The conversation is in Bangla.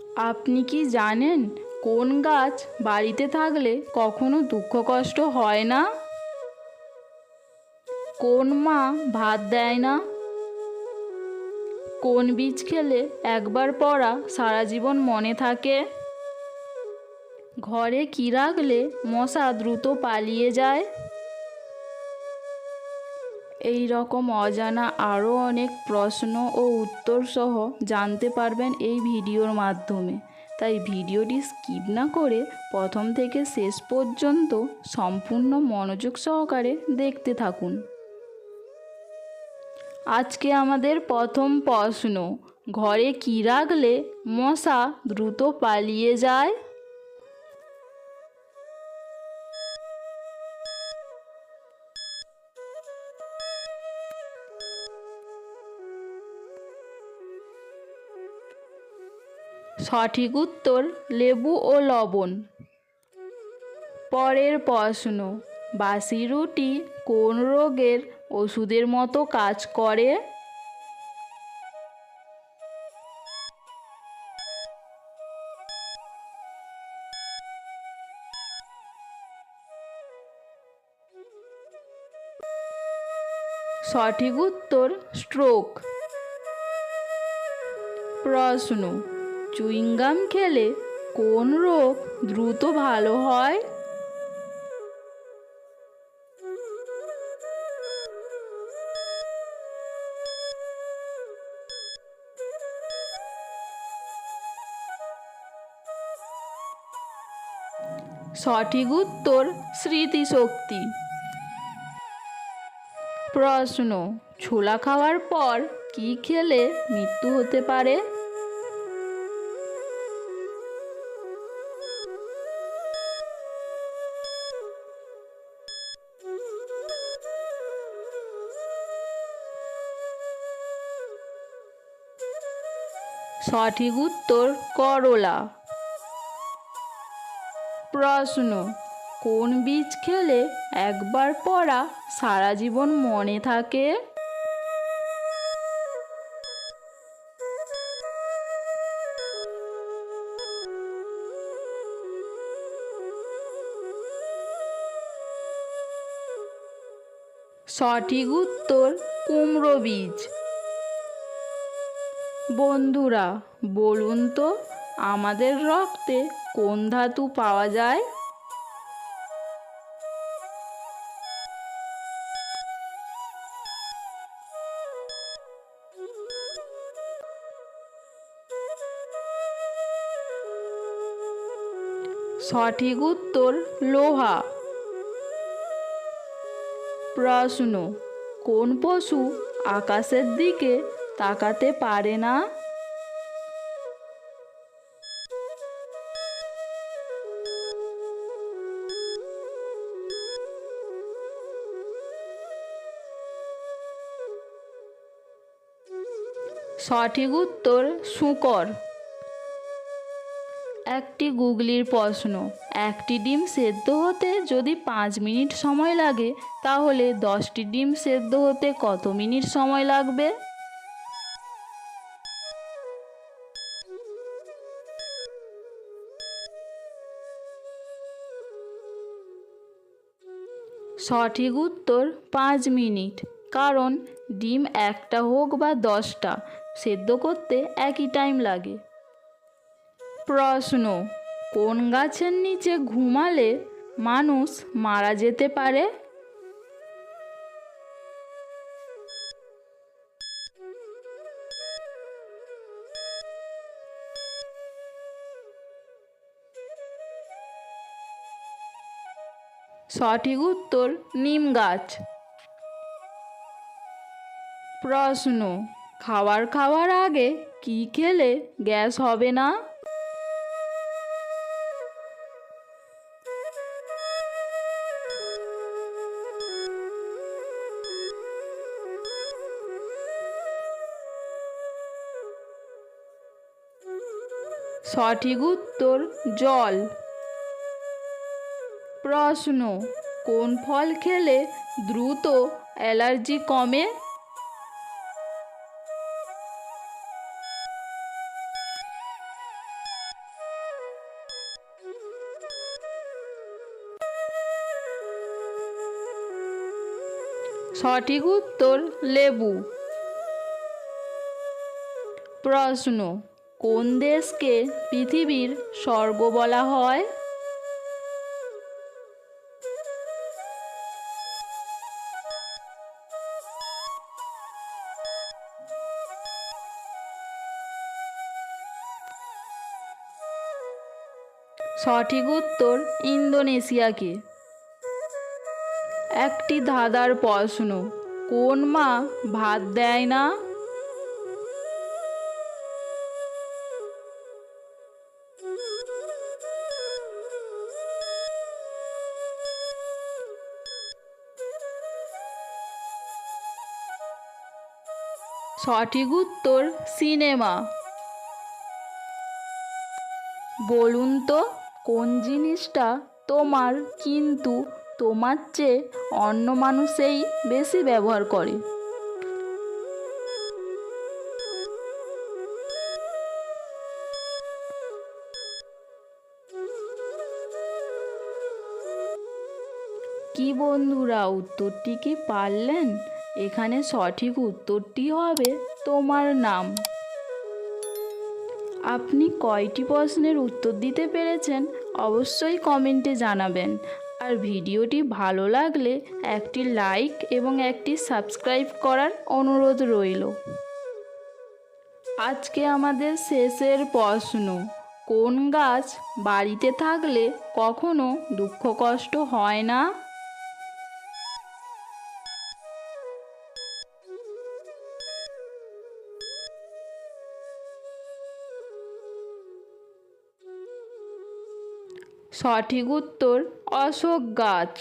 আপনি কি জানেন কোন গাছ বাড়িতে থাকলে কখনো দুঃখ কষ্ট হয় না? কোন মা ভাত দেয় না? কোন বীজ খেলে একবার পড়া সারা জীবন মনে থাকে? ঘরে কি রাখলে মশা দ্রুত পালিয়ে যায়? এই রকম অজানা আরও অনেক প্রশ্ন ও উত্তর সহ জানতে পারবেন এই ভিডিওর মাধ্যমে। তাই ভিডিওটি স্কিপ না করে প্রথম থেকে শেষ পর্যন্ত সম্পূর্ণ মনোযোগ সহকারে দেখতে থাকুন। আজকে আমাদের প্রথম প্রশ্ন, ঘরে কি রাখলে মশা দ্রুত পালিয়ে যায়? সঠিক উত্তর লেবু ও লবণ। পরের প্রশ্ন, বাসি রুটি কোন রোগের ওষুধের মতো কাজ করে? সঠিক উত্তর স্ট্রোক। প্রশ্ন, চুইংগাম খেলে কোন রোগ দ্রুত ভালো হয়? সঠিক উত্তর স্মৃতিশক্তি। প্রশ্ন, ছোলা খাওয়ার পর কি খেলে মৃত্যু হতে পারে? সঠিক উত্তর করলা। প্রশ্ন, কোন বীজ খেলে একবার পড়া সারা জীবন মনে থাকে? সঠিক উত্তর কুমড়ো বীজ। বন্ধুরা, বলুন তো আমাদের রক্তে কোন ধাতু পাওয়া যায়? সঠিক উত্তর লোহা। প্রশ্ন, কোন পশু আকাশের দিকে তাকাতে পারে না? সঠিক উত্তর শূকর। একটি গুগলির প্রশ্ন, একটি ডিম সেদ্ধ হতে যদি 5 মিনিট সময় লাগে তাহলে 10টি ডিম সেদ্ধ হতে কত মিনিট সময় লাগবে? সঠিক উত্তর 5 মিনিট, কারণ ডিম একটা হোক বা 10টা সেদ্ধ করতে একই টাইম লাগে। প্রশ্ন, কোন গাছের নিচে ঘুমালে মানুষ মারা যেতে পারে? সঠিক উত্তর নিম গাছ। প্রশ্ন, খাওয়ার আগে কি খেলে গ্যাস হবে না? সঠিক উত্তর জল। প্রশ্ন, কোন ফল খেলে দ্রুত অ্যালার্জি কমে? সঠিক উত্তর লেবু। প্রশ্ন, কোন দেশকে পৃথিবীর স্বর্গ বলা হয়? সঠিক উত্তর ইন্দোনেশিয়াকে। একটি ধাঁধার প্রশ্ন, কোন মা ভাত দেয় না? সঠিক উত্তর সিনেমা। বলুন তো, কোন জিনিসটা তোমার কিন্তু তোমার চেয়ে অন্য মানুষেই বেশি ব্যবহার করে? কি বন্ধুরা, উত্তরটি কি পারলেন? এখানে সঠিক উত্তরটি হবে তোমার নাম। আপনি কয়টি প্রশ্নের উত্তর দিতে পেরেছেন অবশ্যই কমেন্টে জানাবেন। আর ভিডিওটি ভালো লাগলে একটি লাইক এবং একটি সাবস্ক্রাইব করার অনুরোধ রইল। আজকে আমাদের শেষের প্রশ্ন, কোন গাছ বাড়িতে থাকলে কখনো দুঃখ কষ্ট হয় না? সঠিক উত্তর অশোক গাছ।